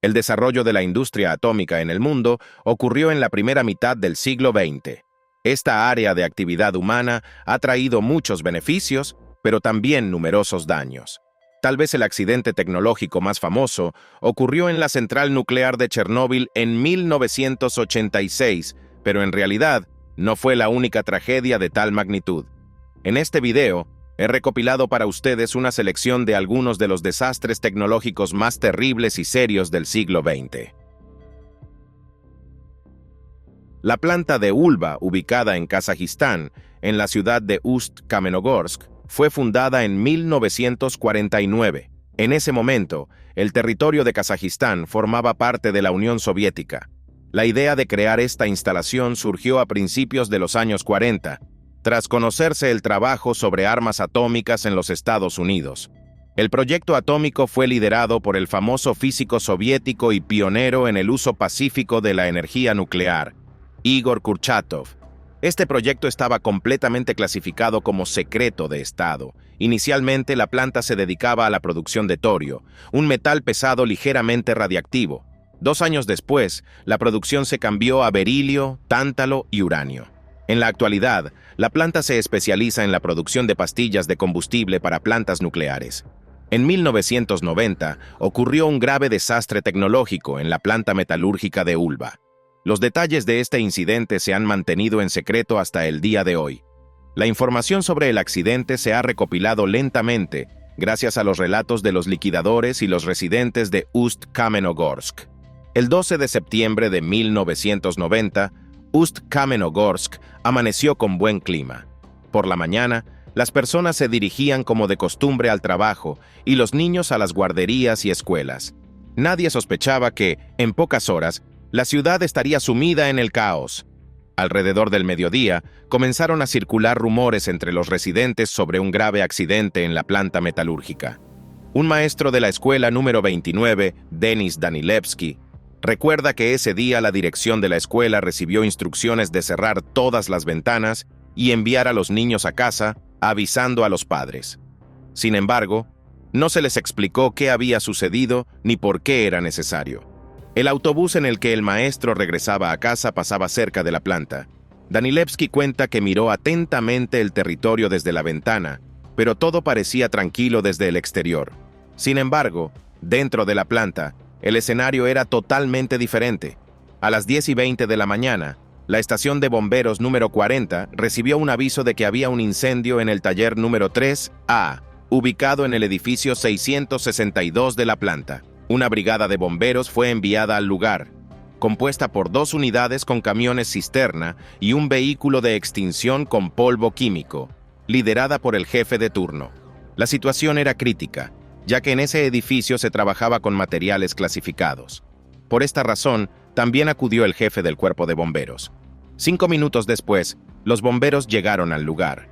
El desarrollo de la industria atómica en el mundo ocurrió en la primera mitad del siglo XX. Esta área de actividad humana ha traído muchos beneficios, pero también numerosos daños. Tal vez el accidente tecnológico más famoso ocurrió en la central nuclear de Chernóbil en 1986, pero en realidad no fue la única tragedia de tal magnitud. En este video, he recopilado para ustedes una selección de algunos de los desastres tecnológicos más terribles y serios del siglo XX. La planta de Ulba, ubicada en Kazajistán, en la ciudad de Ust-Kamenogorsk, fue fundada en 1949. En ese momento, el territorio de Kazajistán formaba parte de la Unión Soviética. La idea de crear esta instalación surgió a principios de los años 40, tras conocerse el trabajo sobre armas atómicas en los Estados Unidos. El proyecto atómico fue liderado por el famoso físico soviético y pionero en el uso pacífico de la energía nuclear, Igor Kurchatov. Este proyecto estaba completamente clasificado como secreto de Estado. Inicialmente, la planta se dedicaba a la producción de torio, un metal pesado ligeramente radiactivo. 2 años después, la producción se cambió a berilio, tántalo y uranio. En la actualidad, la planta se especializa en la producción de pastillas de combustible para plantas nucleares. En 1990, ocurrió un grave desastre tecnológico en la planta metalúrgica de Ulba. Los detalles de este incidente se han mantenido en secreto hasta el día de hoy. La información sobre el accidente se ha recopilado lentamente gracias a los relatos de los liquidadores y los residentes de Ust-Kamenogorsk. El 12 de septiembre de 1990, Ust-Kamenogorsk amaneció con buen clima. Por la mañana, las personas se dirigían como de costumbre al trabajo y los niños a las guarderías y escuelas. Nadie sospechaba que, en pocas horas, la ciudad estaría sumida en el caos. Alrededor del mediodía, comenzaron a circular rumores entre los residentes sobre un grave accidente en la planta metalúrgica. Un maestro de la escuela número 29, Denis Danilevsky, recuerda que ese día la dirección de la escuela recibió instrucciones de cerrar todas las ventanas y enviar a los niños a casa, avisando a los padres. Sin embargo, no se les explicó qué había sucedido ni por qué era necesario. El autobús en el que el maestro regresaba a casa pasaba cerca de la planta. Danilevsky cuenta que miró atentamente el territorio desde la ventana, pero todo parecía tranquilo desde el exterior. Sin embargo, dentro de la planta, el escenario era totalmente diferente. A las 10:20 de la mañana, la estación de bomberos número 40 recibió un aviso de que había un incendio en el taller número 3A, ubicado en el edificio 662 de la planta. Una brigada de bomberos fue enviada al lugar, compuesta por 2 unidades con camiones cisterna y un vehículo de extinción con polvo químico, liderada por el jefe de turno. La situación era crítica, ya que en ese edificio se trabajaba con materiales clasificados. Por esta razón, también acudió el jefe del cuerpo de bomberos. 5 minutos después, los bomberos llegaron al lugar.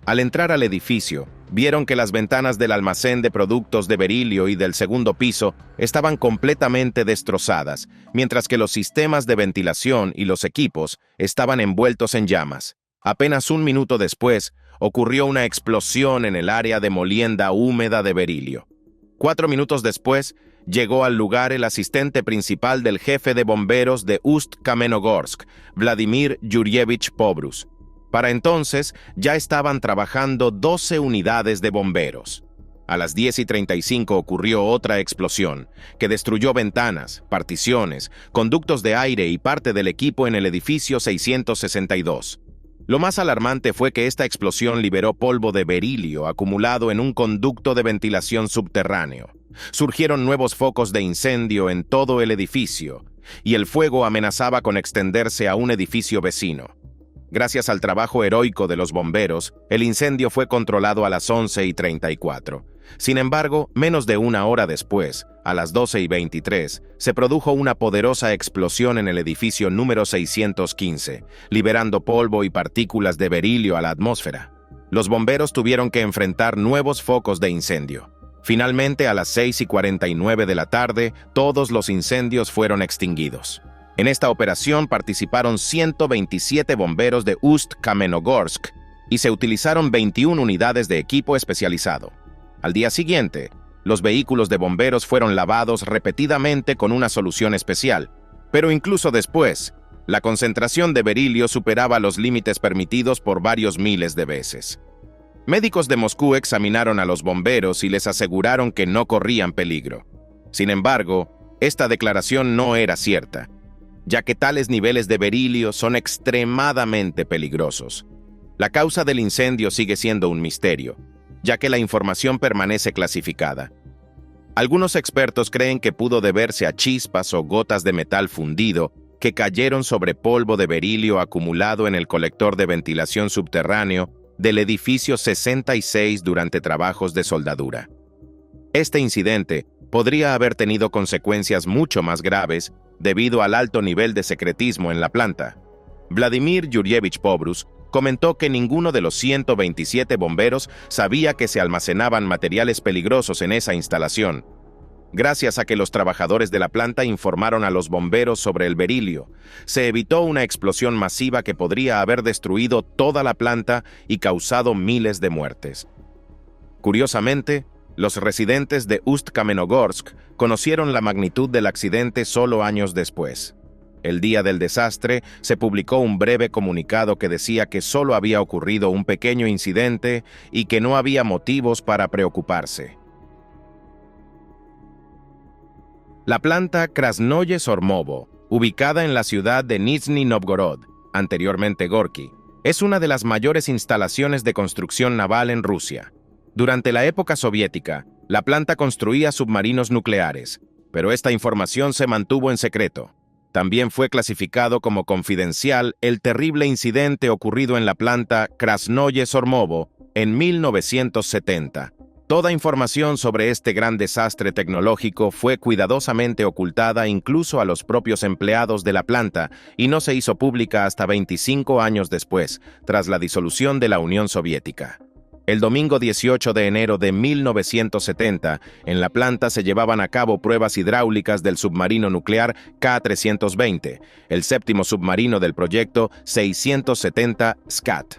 Al entrar al edificio, vieron que las ventanas del almacén de productos de berilio y del segundo piso estaban completamente destrozadas, mientras que los sistemas de ventilación y los equipos estaban envueltos en llamas. Apenas 1 minuto después, ocurrió una explosión en el área de molienda húmeda de berilio. 4 minutos después, llegó al lugar el asistente principal del jefe de bomberos de Ust-Kamenogorsk, Vladimir Yurievich Pobrus. Para entonces, ya estaban trabajando 12 unidades de bomberos. A las 10:35 ocurrió otra explosión, que destruyó ventanas, particiones, conductos de aire y parte del equipo en el edificio 662. Lo más alarmante fue que esta explosión liberó polvo de berilio acumulado en un conducto de ventilación subterráneo. Surgieron nuevos focos de incendio en todo el edificio, y el fuego amenazaba con extenderse a un edificio vecino. Gracias al trabajo heroico de los bomberos, el incendio fue controlado a las 11:34. Sin embargo, menos de 1 hora después, a las 12:23, se produjo una poderosa explosión en el edificio número 615, liberando polvo y partículas de berilio a la atmósfera. Los bomberos tuvieron que enfrentar nuevos focos de incendio. Finalmente, a las 6:49 de la tarde, todos los incendios fueron extinguidos. En esta operación participaron 127 bomberos de Ust-Kamenogorsk y se utilizaron 21 unidades de equipo especializado. Al día siguiente, los vehículos de bomberos fueron lavados repetidamente con una solución especial, pero incluso después, la concentración de berilio superaba los límites permitidos por varios miles de veces. Médicos de Moscú examinaron a los bomberos y les aseguraron que no corrían peligro. Sin embargo, esta declaración no era cierta, ya que tales niveles de berilio son extremadamente peligrosos. La causa del incendio sigue siendo un misterio, ya que la información permanece clasificada. Algunos expertos creen que pudo deberse a chispas o gotas de metal fundido que cayeron sobre polvo de berilio acumulado en el colector de ventilación subterráneo del edificio 66 durante trabajos de soldadura. Este incidente podría haber tenido consecuencias mucho más graves debido al alto nivel de secretismo en la planta. Vladimir Yurievich Pobrus comentó que ninguno de los 127 bomberos sabía que se almacenaban materiales peligrosos en esa instalación. Gracias a que los trabajadores de la planta informaron a los bomberos sobre el berilio, se evitó una explosión masiva que podría haber destruido toda la planta y causado miles de muertes. Curiosamente, los residentes de Ust-Kamenogorsk conocieron la magnitud del accidente solo años después. El día del desastre, se publicó un breve comunicado que decía que solo había ocurrido un pequeño incidente y que no había motivos para preocuparse. La planta Krasnoye Sormovo, ubicada en la ciudad de Nizhny Novgorod, anteriormente Gorky, es una de las mayores instalaciones de construcción naval en Rusia. Durante la época soviética, la planta construía submarinos nucleares, pero esta información se mantuvo en secreto. También fue clasificado como confidencial el terrible incidente ocurrido en la planta Krasnoye Sormovo en 1970. Toda información sobre este gran desastre tecnológico fue cuidadosamente ocultada incluso a los propios empleados de la planta y no se hizo pública hasta 25 años después, tras la disolución de la Unión Soviética. El domingo 18 de enero de 1970, en la planta se llevaban a cabo pruebas hidráulicas del submarino nuclear K-320, el séptimo submarino del proyecto 670 SCAT.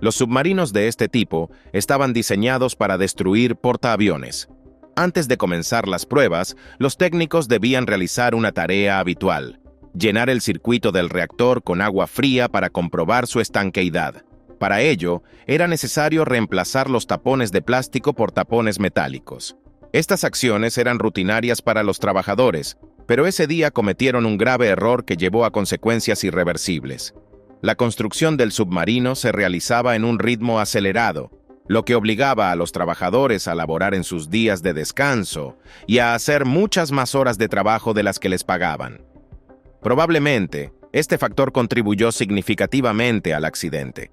Los submarinos de este tipo estaban diseñados para destruir portaaviones. Antes de comenzar las pruebas, los técnicos debían realizar una tarea habitual: llenar el circuito del reactor con agua fría para comprobar su estanqueidad. Para ello, era necesario reemplazar los tapones de plástico por tapones metálicos. Estas acciones eran rutinarias para los trabajadores, pero ese día cometieron un grave error que llevó a consecuencias irreversibles. La construcción del submarino se realizaba en un ritmo acelerado, lo que obligaba a los trabajadores a laborar en sus días de descanso y a hacer muchas más horas de trabajo de las que les pagaban. Probablemente, este factor contribuyó significativamente al accidente.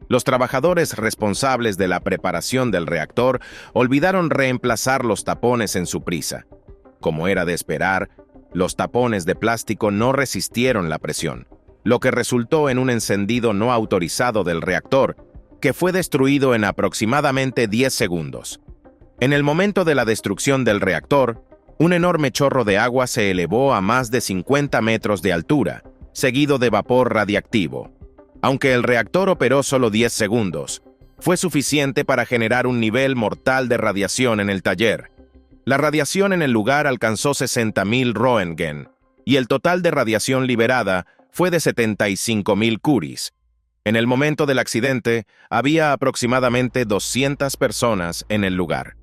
Los trabajadores responsables de la preparación del reactor olvidaron reemplazar los tapones en su prisa. Como era de esperar, los tapones de plástico no resistieron la presión, lo que resultó en un encendido no autorizado del reactor, que fue destruido en aproximadamente 10 segundos. En el momento de la destrucción del reactor, un enorme chorro de agua se elevó a más de 50 metros de altura, seguido de vapor radiactivo. Aunque el reactor operó solo 10 segundos, fue suficiente para generar un nivel mortal de radiación en el taller. La radiación en el lugar alcanzó 60.000 Roentgen, y el total de radiación liberada fue de 75.000 curies. En el momento del accidente, había aproximadamente 200 personas en el lugar.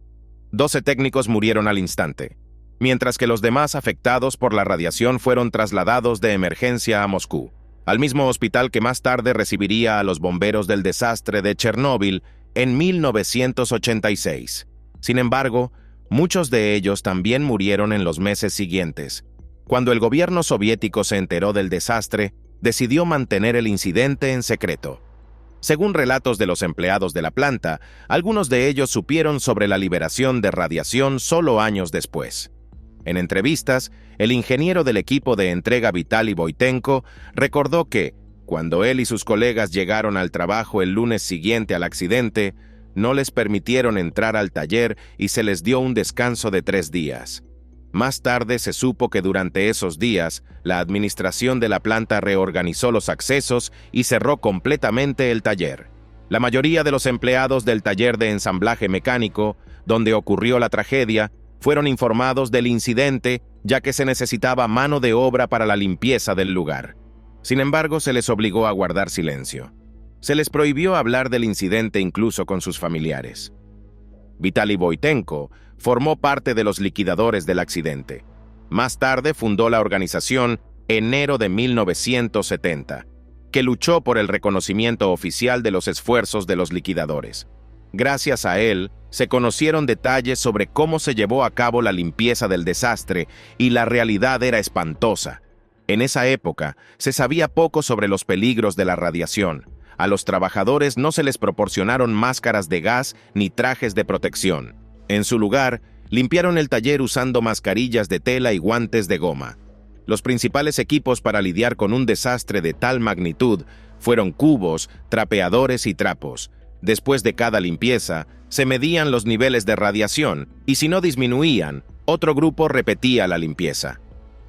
12 técnicos murieron al instante, mientras que los demás afectados por la radiación fueron trasladados de emergencia a Moscú, al mismo hospital que más tarde recibiría a los bomberos del desastre de Chernóbil en 1986. Sin embargo, muchos de ellos también murieron en los meses siguientes. Cuando el gobierno soviético se enteró del desastre, decidió mantener el incidente en secreto. Según relatos de los empleados de la planta, algunos de ellos supieron sobre la liberación de radiación solo años después. En entrevistas, el ingeniero del equipo de entrega Vitaly Voitenko recordó que, cuando él y sus colegas llegaron al trabajo el lunes siguiente al accidente, no les permitieron entrar al taller y se les dio un descanso de 3 días. Más tarde se supo que durante esos días, la administración de la planta reorganizó los accesos y cerró completamente el taller. La mayoría de los empleados del taller de ensamblaje mecánico donde ocurrió la tragedia, fueron informados del incidente, ya que se necesitaba mano de obra para la limpieza del lugar. Sin embargo, se les obligó a guardar silencio. Se les prohibió hablar del incidente incluso con sus familiares. Vitaly Voitenko formó parte de los liquidadores del accidente. Más tarde fundó la organización enero de 1970, que luchó por el reconocimiento oficial de los esfuerzos de los liquidadores. Gracias a él, se conocieron detalles sobre cómo se llevó a cabo la limpieza del desastre y la realidad era espantosa. En esa época, se sabía poco sobre los peligros de la radiación. A los trabajadores no se les proporcionaron máscaras de gas ni trajes de protección. En su lugar, limpiaron el taller usando mascarillas de tela y guantes de goma. Los principales equipos para lidiar con un desastre de tal magnitud fueron cubos, trapeadores y trapos. Después de cada limpieza, se medían los niveles de radiación y si no disminuían, otro grupo repetía la limpieza.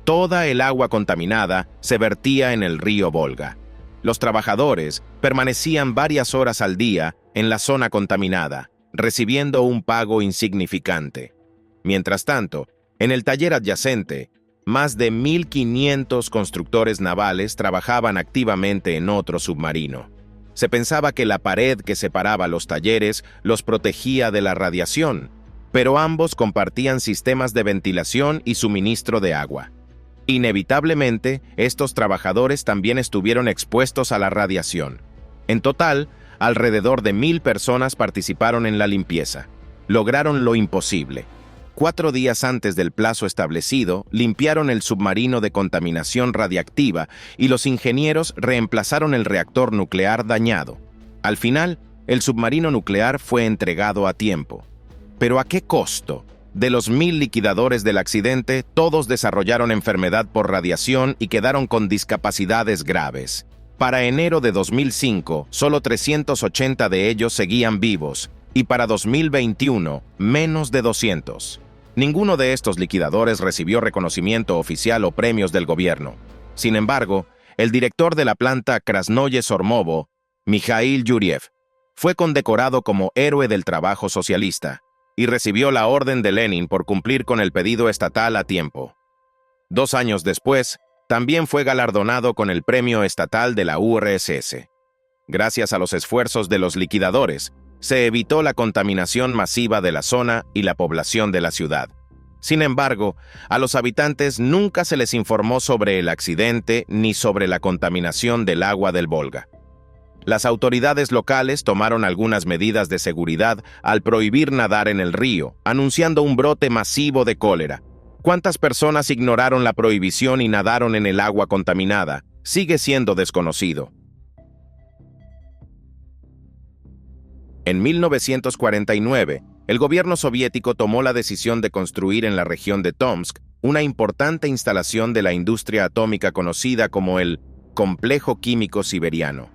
Toda el agua contaminada se vertía en el río Volga. Los trabajadores permanecían varias horas al día en la zona contaminada, recibiendo un pago insignificante. Mientras tanto, en el taller adyacente, más de 1.500 constructores navales trabajaban activamente en otro submarino. Se pensaba que la pared que separaba los talleres los protegía de la radiación, pero ambos compartían sistemas de ventilación y suministro de agua. Inevitablemente, estos trabajadores también estuvieron expuestos a la radiación. En total, alrededor de 1.000 personas participaron en la limpieza. Lograron lo imposible. 4 días antes del plazo establecido, limpiaron el submarino de contaminación radiactiva y los ingenieros reemplazaron el reactor nuclear dañado. Al final, el submarino nuclear fue entregado a tiempo. ¿Pero a qué costo? De los 1.000 liquidadores del accidente, todos desarrollaron enfermedad por radiación y quedaron con discapacidades graves. Para enero de 2005, solo 380 de ellos seguían vivos, y para 2021, menos de 200. Ninguno de estos liquidadores recibió reconocimiento oficial o premios del gobierno. Sin embargo, el director de la planta Krasnoye Sormovo, Mikhail Yuriev, fue condecorado como héroe del trabajo socialista y recibió la Orden de Lenin por cumplir con el pedido estatal a tiempo. 2 años después, también fue galardonado con el Premio Estatal de la URSS. Gracias a los esfuerzos de los liquidadores, se evitó la contaminación masiva de la zona y la población de la ciudad. Sin embargo, a los habitantes nunca se les informó sobre el accidente ni sobre la contaminación del agua del Volga. Las autoridades locales tomaron algunas medidas de seguridad al prohibir nadar en el río, anunciando un brote masivo de cólera. ¿Cuántas personas ignoraron la prohibición y nadaron en el agua contaminada? Sigue siendo desconocido. En 1949, el gobierno soviético tomó la decisión de construir en la región de Tomsk una importante instalación de la industria atómica conocida como el Complejo Químico Siberiano.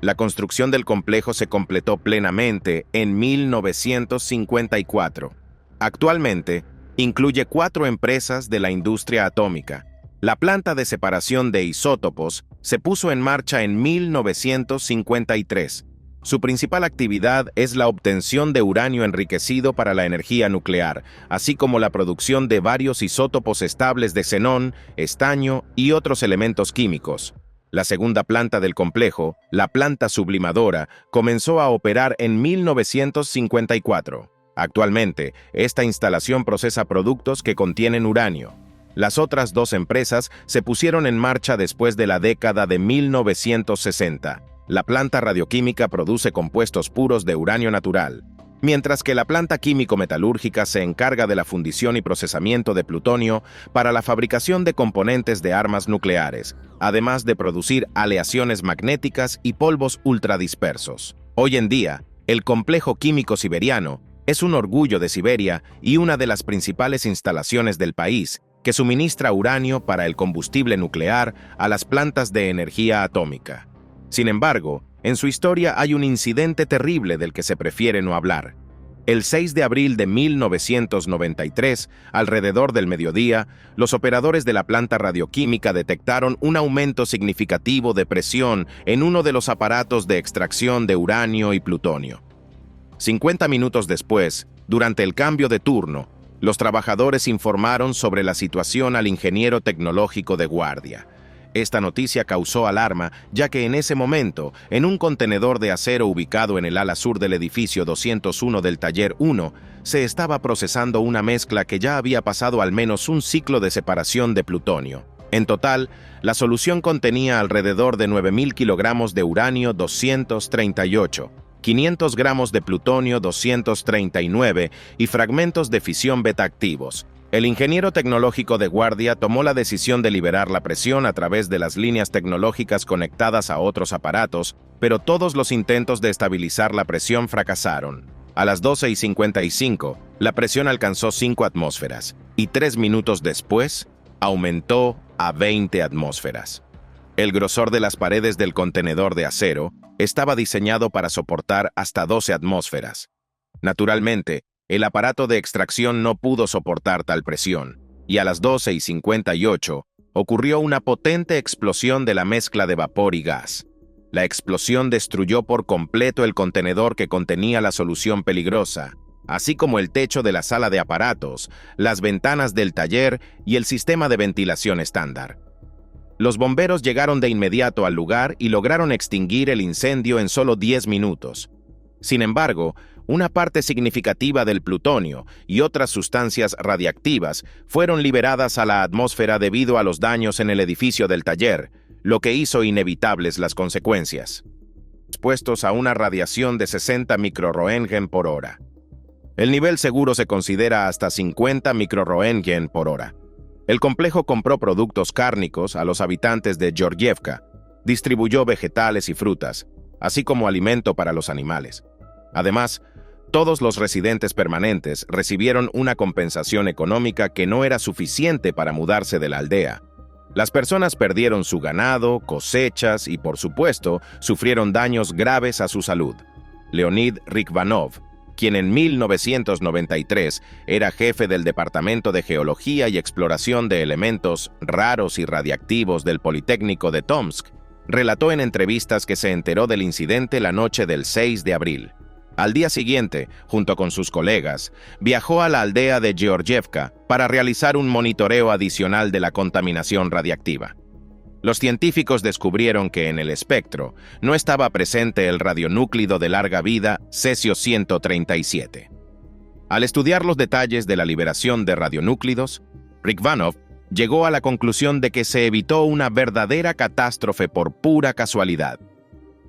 La construcción del complejo se completó plenamente en 1954. Actualmente, incluye 4 empresas de la industria atómica. La planta de separación de isótopos se puso en marcha en 1953. Su principal actividad es la obtención de uranio enriquecido para la energía nuclear, así como la producción de varios isótopos estables de xenón, estaño y otros elementos químicos. La segunda planta del complejo, la planta sublimadora, comenzó a operar en 1954. Actualmente, esta instalación procesa productos que contienen uranio. Las otras 2 empresas se pusieron en marcha después de la década de 1960. La planta radioquímica produce compuestos puros de uranio natural, mientras que la planta químico-metalúrgica se encarga de la fundición y procesamiento de plutonio para la fabricación de componentes de armas nucleares, además de producir aleaciones magnéticas y polvos ultradispersos. Hoy en día, el complejo químico siberiano es un orgullo de Siberia y una de las principales instalaciones del país que suministra uranio para el combustible nuclear a las plantas de energía atómica. Sin embargo, en su historia hay un incidente terrible del que se prefiere no hablar. El 6 de abril de 1993, alrededor del mediodía, los operadores de la planta radioquímica detectaron un aumento significativo de presión en uno de los aparatos de extracción de uranio y plutonio. 50 minutos después, Durante el cambio de turno, los trabajadores informaron sobre la situación al ingeniero tecnológico de guardia. Esta noticia causó alarma, ya que en ese momento, en un contenedor de acero ubicado en el ala sur del edificio 201 del Taller 1, se estaba procesando una mezcla que ya había pasado al menos un ciclo de separación de plutonio. En total, la solución contenía alrededor de 9.000 kilogramos de uranio 238, 500 gramos de plutonio 239 y fragmentos de fisión beta activos. El ingeniero tecnológico de guardia tomó la decisión de liberar la presión a través de las líneas tecnológicas conectadas a otros aparatos, pero todos los intentos de estabilizar la presión fracasaron. A las 12:55, la presión alcanzó 5 atmósferas y 3 minutos después aumentó a 20 atmósferas. El grosor de las paredes del contenedor de acero estaba diseñado para soportar hasta 12 atmósferas. Naturalmente, el aparato de extracción no pudo soportar tal presión, y a las 12:58 ocurrió una potente explosión de la mezcla de vapor y gas. La explosión destruyó por completo el contenedor que contenía la solución peligrosa, así como el techo de la sala de aparatos, las ventanas del taller y el sistema de ventilación estándar. Los bomberos llegaron de inmediato al lugar y lograron extinguir el incendio en solo 10 minutos. Sin embargo, una parte significativa del plutonio y otras sustancias radiactivas fueron liberadas a la atmósfera debido a los daños en el edificio del taller, lo que hizo inevitables las consecuencias. Expuestos a una radiación de 60 microroentgen por hora. El nivel seguro se considera hasta 50 microroentgen por hora. El complejo compró productos cárnicos a los habitantes de Georgievka, distribuyó vegetales y frutas, así como alimento para los animales. Además, todos los residentes permanentes recibieron una compensación económica que no era suficiente para mudarse de la aldea. Las personas perdieron su ganado, cosechas y, por supuesto, sufrieron daños graves a su salud. Leonid Rykvanov, quien en 1993 era jefe del Departamento de Geología y Exploración de Elementos Raros y Radiactivos del Politécnico de Tomsk, relató en entrevistas que se enteró del incidente la noche del 6 de abril. Al día siguiente, junto con sus colegas, viajó a la aldea de Georgievka para realizar un monitoreo adicional de la contaminación radiactiva. Los científicos descubrieron que en el espectro no estaba presente el radionúclido de larga vida cesio-137. Al estudiar los detalles de la liberación de radionúclidos, Rykvanov llegó a la conclusión de que se evitó una verdadera catástrofe por pura casualidad.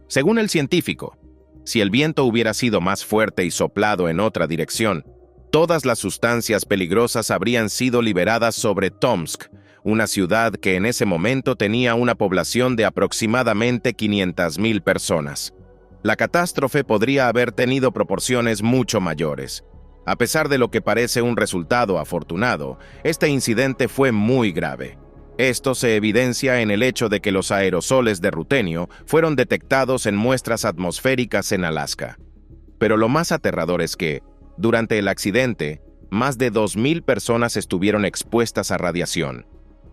Según el científico, si el viento hubiera sido más fuerte y soplado en otra dirección, todas las sustancias peligrosas habrían sido liberadas sobre Tomsk, una ciudad que en ese momento tenía una población de aproximadamente 500.000 personas. La catástrofe podría haber tenido proporciones mucho mayores. A pesar de lo que parece un resultado afortunado, este incidente fue muy grave. Esto se evidencia en el hecho de que los aerosoles de rutenio fueron detectados en muestras atmosféricas en Alaska. Pero lo más aterrador es que, durante el accidente, más de 2.000 personas estuvieron expuestas a radiación,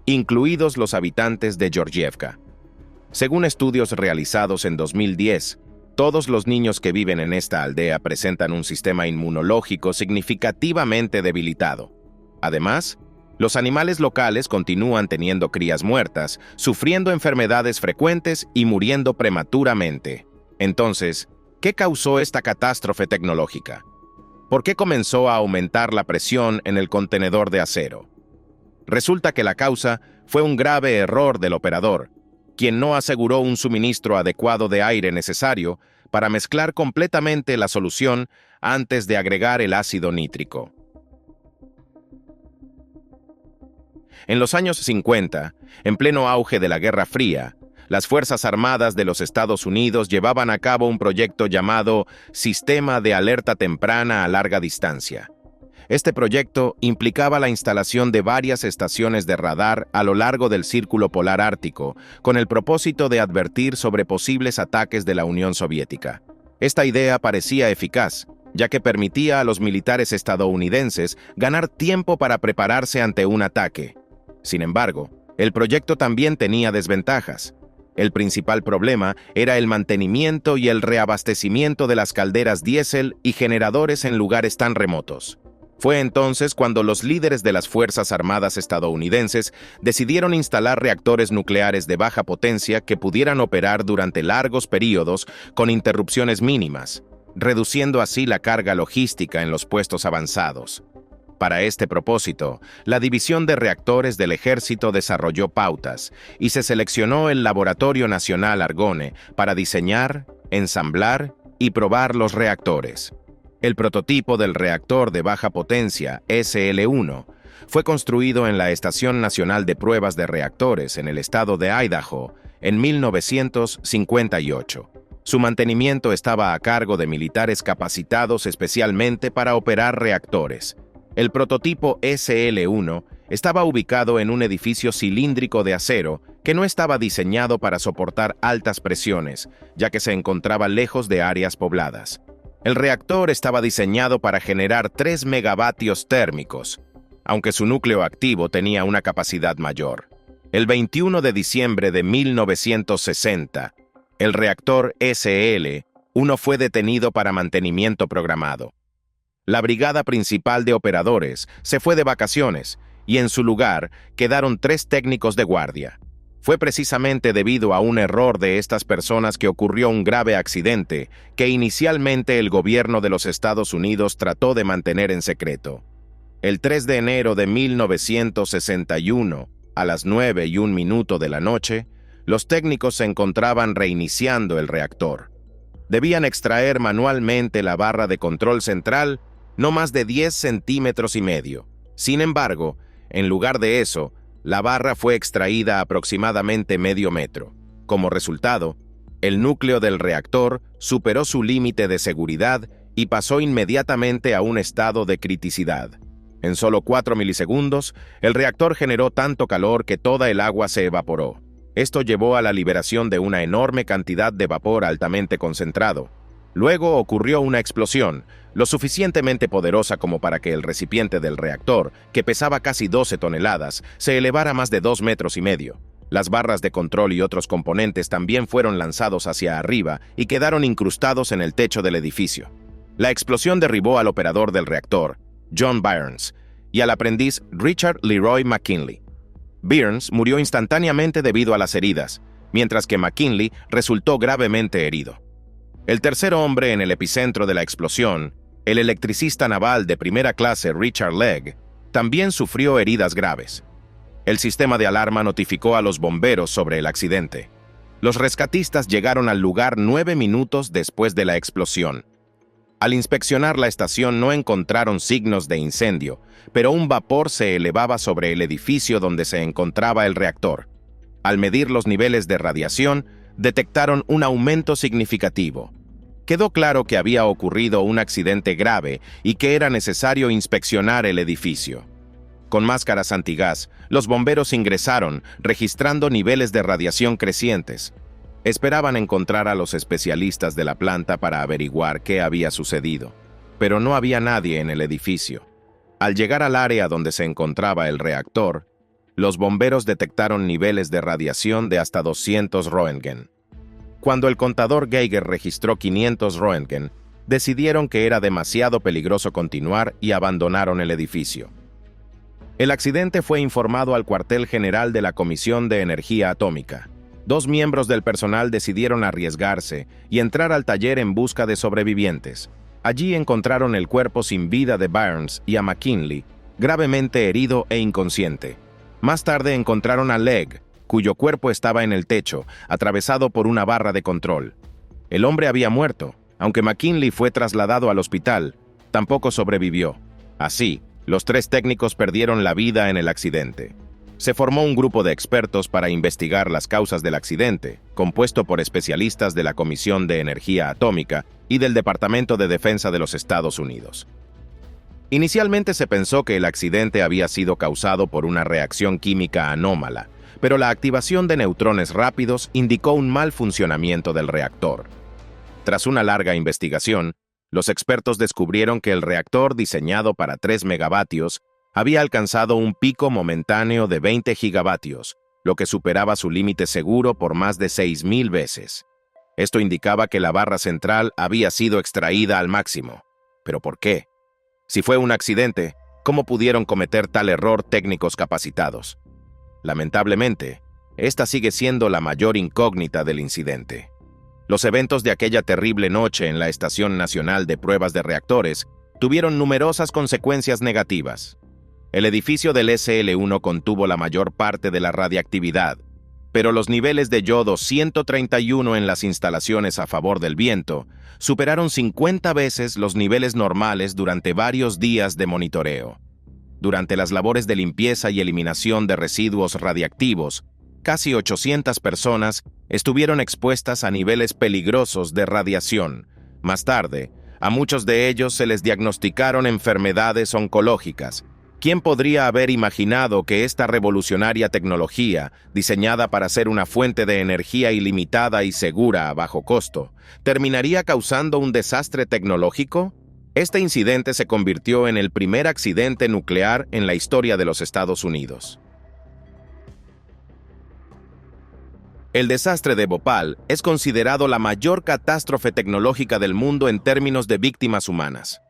incluidos los habitantes de Georgievka. Según estudios realizados en 2010, todos los niños que viven en esta aldea presentan un sistema inmunológico significativamente debilitado. Además, los animales locales continúan teniendo crías muertas, sufriendo enfermedades frecuentes y muriendo prematuramente. Entonces, ¿qué causó esta catástrofe tecnológica? ¿Por qué comenzó a aumentar la presión en el contenedor de acero? Resulta que la causa fue un grave error del operador, quien no aseguró un suministro adecuado de aire necesario para mezclar completamente la solución antes de agregar el ácido nítrico. En los años 50, en pleno auge de la Guerra Fría, las Fuerzas Armadas de los Estados Unidos llevaban a cabo un proyecto llamado Sistema de Alerta Temprana a Larga Distancia. Este proyecto implicaba la instalación de varias estaciones de radar a lo largo del Círculo Polar Ártico, con el propósito de advertir sobre posibles ataques de la Unión Soviética. Esta idea parecía eficaz, ya que permitía a los militares estadounidenses ganar tiempo para prepararse ante un ataque. Sin embargo, el proyecto también tenía desventajas. El principal problema era el mantenimiento y el reabastecimiento de las calderas diésel y generadores en lugares tan remotos. Fue entonces cuando los líderes de las Fuerzas Armadas estadounidenses decidieron instalar reactores nucleares de baja potencia que pudieran operar durante largos períodos con interrupciones mínimas, reduciendo así la carga logística en los puestos avanzados. Para este propósito, la División de Reactores del Ejército desarrolló pautas y se seleccionó el Laboratorio Nacional Argonne para diseñar, ensamblar y probar los reactores. El prototipo del reactor de baja potencia SL-1 fue construido en la Estación Nacional de Pruebas de Reactores en el estado de Idaho en 1958. Su mantenimiento estaba a cargo de militares capacitados especialmente para operar reactores. El prototipo SL-1 estaba ubicado en un edificio cilíndrico de acero que no estaba diseñado para soportar altas presiones, ya que se encontraba lejos de áreas pobladas. El reactor estaba diseñado para generar 3 megavatios térmicos, aunque su núcleo activo tenía una capacidad mayor. El 21 de diciembre de 1960, el reactor SL-1 fue detenido para mantenimiento programado. La brigada principal de operadores se fue de vacaciones y en su lugar quedaron 3 técnicos de guardia. Fue precisamente debido a un error de estas personas que ocurrió un grave accidente que inicialmente el gobierno de los Estados Unidos trató de mantener en secreto. El 3 de enero de 1961, a las 9:01 de la noche, los técnicos se encontraban reiniciando el reactor. Debían extraer manualmente la barra de control central no más de 10 centímetros y medio. Sin embargo, en lugar de eso, la barra fue extraída aproximadamente medio metro. Como resultado, el núcleo del reactor superó su límite de seguridad y pasó inmediatamente a un estado de criticidad. En solo 4 milisegundos, el reactor generó tanto calor que toda el agua se evaporó. Esto llevó a la liberación de una enorme cantidad de vapor altamente concentrado. Luego ocurrió una explosión, lo suficientemente poderosa como para que el recipiente del reactor, que pesaba casi 12 toneladas, se elevara más de 2,5 metros. Las barras de control y otros componentes también fueron lanzados hacia arriba y quedaron incrustados en el techo del edificio. La explosión derribó al operador del reactor, John Byrnes, y al aprendiz Richard Leroy McKinley. Byrnes murió instantáneamente debido a las heridas, mientras que McKinley resultó gravemente herido. El tercer hombre en el epicentro de la explosión, el electricista naval de primera clase Richard Legg, también sufrió heridas graves. El sistema de alarma notificó a los bomberos sobre el accidente. Los rescatistas llegaron al lugar 9 minutos después de la explosión. Al inspeccionar la estación no encontraron signos de incendio, pero un vapor se elevaba sobre el edificio donde se encontraba el reactor. Al medir los niveles de radiación, detectaron un aumento significativo. Quedó claro que había ocurrido un accidente grave y que era necesario inspeccionar el edificio. Con máscaras antigás, los bomberos ingresaron, registrando niveles de radiación crecientes. Esperaban encontrar a los especialistas de la planta para averiguar qué había sucedido, pero no había nadie en el edificio. Al llegar al área donde se encontraba el reactor, los bomberos detectaron niveles de radiación de hasta 200 Röntgen. Cuando el contador Geiger registró 500 Röntgen, decidieron que era demasiado peligroso continuar y abandonaron el edificio. El accidente fue informado al cuartel general de la Comisión de Energía Atómica. 2 miembros del personal decidieron arriesgarse y entrar al taller en busca de sobrevivientes. Allí encontraron el cuerpo sin vida de Byrnes y a McKinley, gravemente herido e inconsciente. Más tarde encontraron a Legg, cuyo cuerpo estaba en el techo, atravesado por una barra de control. El hombre había muerto. Aunque McKinley fue trasladado al hospital, tampoco sobrevivió. Así, los 3 técnicos perdieron la vida en el accidente. Se formó un grupo de expertos para investigar las causas del accidente, compuesto por especialistas de la Comisión de Energía Atómica y del Departamento de Defensa de los Estados Unidos. Inicialmente se pensó que el accidente había sido causado por una reacción química anómala, pero la activación de neutrones rápidos indicó un mal funcionamiento del reactor. Tras una larga investigación, los expertos descubrieron que el reactor diseñado para 3 megavatios había alcanzado un pico momentáneo de 20 gigavatios, lo que superaba su límite seguro por más de 6.000 veces. Esto indicaba que la barra central había sido extraída al máximo. ¿Pero por qué? Si fue un accidente, ¿cómo pudieron cometer tal error técnicos capacitados? Lamentablemente, esta sigue siendo la mayor incógnita del incidente. Los eventos de aquella terrible noche en la Estación Nacional de Pruebas de Reactores tuvieron numerosas consecuencias negativas. El edificio del SL-1 contuvo la mayor parte de la radiactividad, pero los niveles de yodo 131 en las instalaciones a favor del viento superaron 50 veces los niveles normales durante varios días de monitoreo. Durante las labores de limpieza y eliminación de residuos radiactivos, casi 800 personas estuvieron expuestas a niveles peligrosos de radiación. Más tarde, a muchos de ellos se les diagnosticaron enfermedades oncológicas. ¿Quién podría haber imaginado que esta revolucionaria tecnología, diseñada para ser una fuente de energía ilimitada y segura a bajo costo, terminaría causando un desastre tecnológico? Este incidente se convirtió en el primer accidente nuclear en la historia de los Estados Unidos. El desastre de Bhopal es considerado la mayor catástrofe tecnológica del mundo en términos de víctimas humanas.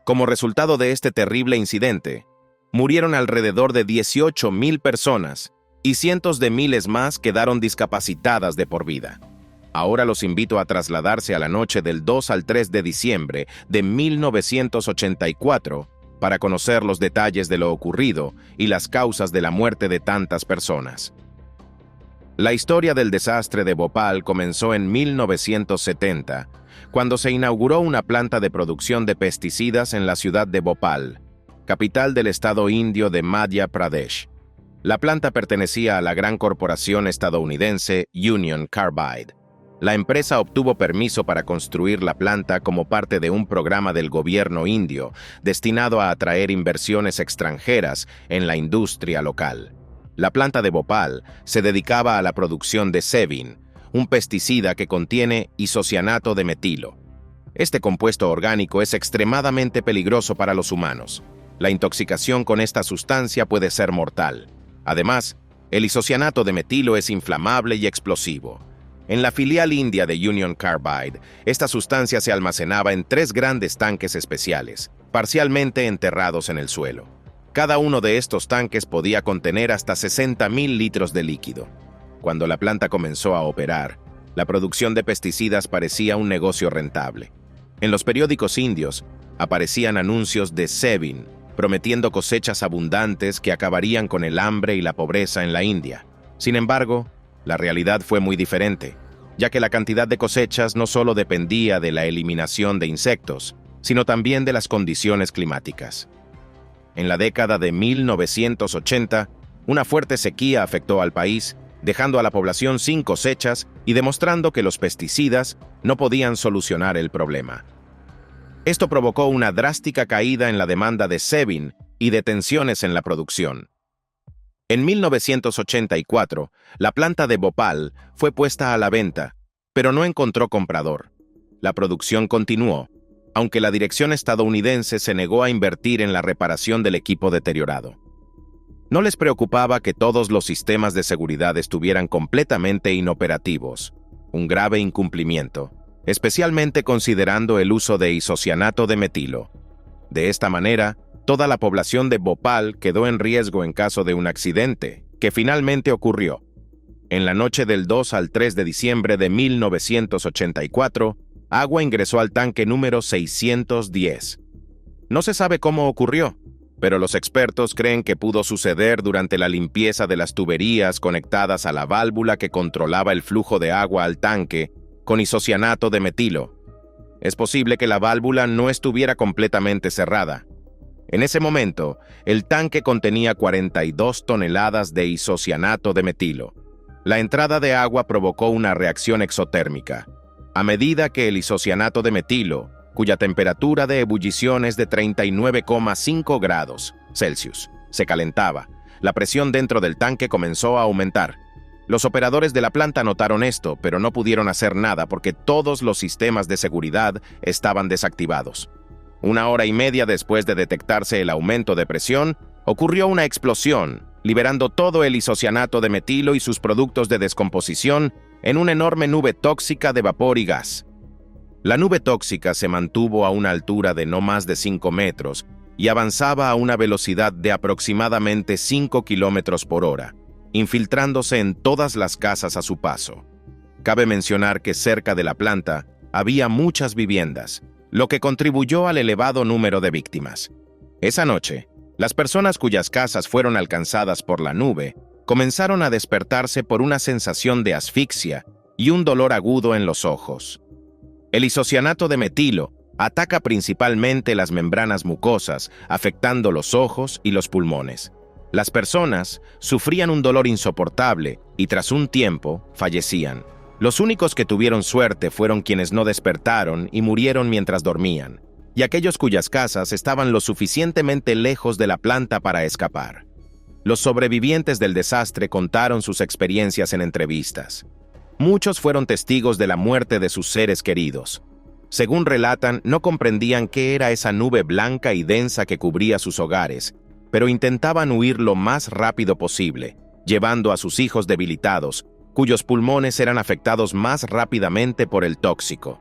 Como resultado de este terrible incidente, murieron alrededor de 18.000 personas y cientos de miles más quedaron discapacitadas de por vida. Ahora los invito a trasladarse a la noche del 2 al 3 de diciembre de 1984 para conocer los detalles de lo ocurrido y las causas de la muerte de tantas personas. La historia del desastre de Bhopal comenzó en 1970, cuando se inauguró una planta de producción de pesticidas en la ciudad de Bhopal, capital del estado indio de Madhya Pradesh. La planta pertenecía a la gran corporación estadounidense Union Carbide. La empresa obtuvo permiso para construir la planta como parte de un programa del gobierno indio destinado a atraer inversiones extranjeras en la industria local. La planta de Bhopal se dedicaba a la producción de Sevin, un pesticida que contiene isocianato de metilo. Este compuesto orgánico es extremadamente peligroso para los humanos. La intoxicación con esta sustancia puede ser mortal. Además, el isocianato de metilo es inflamable y explosivo. En la filial india de Union Carbide, esta sustancia se almacenaba en 3 grandes tanques especiales, parcialmente enterrados en el suelo. Cada uno de estos tanques podía contener hasta 60.000 litros de líquido. Cuando la planta comenzó a operar, la producción de pesticidas parecía un negocio rentable. En los periódicos indios aparecían anuncios de Sevin, prometiendo cosechas abundantes que acabarían con el hambre y la pobreza en la India. Sin embargo, la realidad fue muy diferente, ya que la cantidad de cosechas no solo dependía de la eliminación de insectos, sino también de las condiciones climáticas. En la década de 1980, una fuerte sequía afectó al país, dejando a la población sin cosechas y demostrando que los pesticidas no podían solucionar el problema. Esto provocó una drástica caída en la demanda de Sevin y de tensiones en la producción. En 1984, la planta de Bhopal fue puesta a la venta, pero no encontró comprador. La producción continuó, aunque la dirección estadounidense se negó a invertir en la reparación del equipo deteriorado. No les preocupaba que todos los sistemas de seguridad estuvieran completamente inoperativos, un grave incumplimiento, especialmente considerando el uso de isocianato de metilo. De esta manera, toda la población de Bhopal quedó en riesgo en caso de un accidente, que finalmente ocurrió. En la noche del 2 al 3 de diciembre de 1984, agua ingresó al tanque número 610. No se sabe cómo ocurrió, pero los expertos creen que pudo suceder durante la limpieza de las tuberías conectadas a la válvula que controlaba el flujo de agua al tanque con isocianato de metilo. Es posible que la válvula no estuviera completamente cerrada. En ese momento, el tanque contenía 42 toneladas de isocianato de metilo. La entrada de agua provocó una reacción exotérmica. A medida que el isocianato de metilo, cuya temperatura de ebullición es de 39,5 grados Celsius, se calentaba, la presión dentro del tanque comenzó a aumentar. Los operadores de la planta notaron esto, pero no pudieron hacer nada porque todos los sistemas de seguridad estaban desactivados. 1 hora y media después de detectarse el aumento de presión, ocurrió una explosión liberando todo el isocianato de metilo y sus productos de descomposición en una enorme nube tóxica de vapor y gas. La nube tóxica se mantuvo a una altura de no más de 5 metros y avanzaba a una velocidad de aproximadamente 5 kilómetros por hora, infiltrándose en todas las casas a su paso. Cabe mencionar que cerca de la planta había muchas viviendas, lo que contribuyó al elevado número de víctimas. Esa noche, las personas cuyas casas fueron alcanzadas por la nube comenzaron a despertarse por una sensación de asfixia y un dolor agudo en los ojos. El isocianato de metilo ataca principalmente las membranas mucosas, afectando los ojos y los pulmones. Las personas sufrían un dolor insoportable y tras un tiempo fallecían. Los únicos que tuvieron suerte fueron quienes no despertaron y murieron mientras dormían, y aquellos cuyas casas estaban lo suficientemente lejos de la planta para escapar. Los sobrevivientes del desastre contaron sus experiencias en entrevistas. Muchos fueron testigos de la muerte de sus seres queridos. Según relatan, no comprendían qué era esa nube blanca y densa que cubría sus hogares, pero intentaban huir lo más rápido posible, llevando a sus hijos debilitados, cuyos pulmones eran afectados más rápidamente por el tóxico.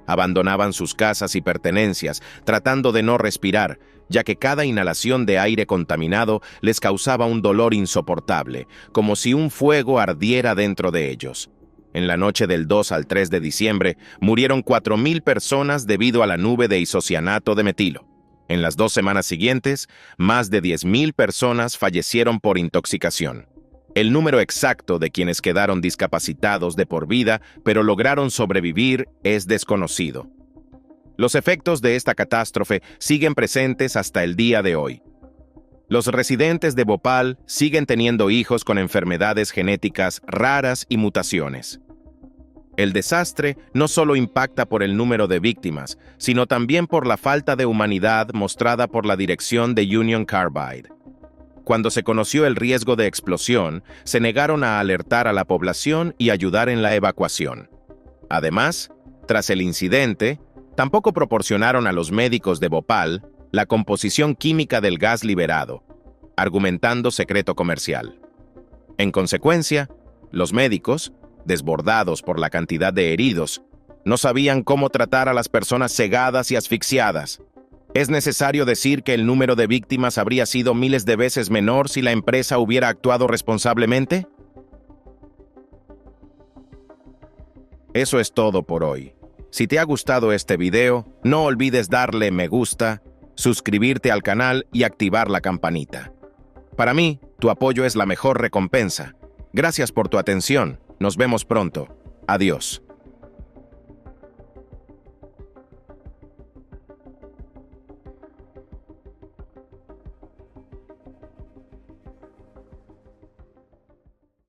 Abandonaban sus casas y pertenencias, tratando de no respirar, ya que cada inhalación de aire contaminado les causaba un dolor insoportable, como si un fuego ardiera dentro de ellos. En la noche del 2 al 3 de diciembre, murieron 4.000 personas debido a la nube de isocianato de metilo. En las 2 semanas siguientes, más de 10.000 personas fallecieron por intoxicación. El número exacto de quienes quedaron discapacitados de por vida, pero lograron sobrevivir, es desconocido. Los efectos de esta catástrofe siguen presentes hasta el día de hoy. Los residentes de Bhopal siguen teniendo hijos con enfermedades genéticas raras y mutaciones. El desastre no solo impacta por el número de víctimas, sino también por la falta de humanidad mostrada por la dirección de Union Carbide. Cuando se conoció el riesgo de explosión, se negaron a alertar a la población y ayudar en la evacuación. Además, tras el incidente, tampoco proporcionaron a los médicos de Bhopal la composición química del gas liberado, argumentando secreto comercial. En consecuencia, los médicos, desbordados por la cantidad de heridos, no sabían cómo tratar a las personas cegadas y asfixiadas. ¿Es necesario decir que el número de víctimas habría sido miles de veces menor si la empresa hubiera actuado responsablemente? Eso es todo por hoy. Si te ha gustado este video, no olvides darle me gusta, suscribirte al canal y activar la campanita. Para mí, tu apoyo es la mejor recompensa. Gracias por tu atención. Nos vemos pronto. Adiós.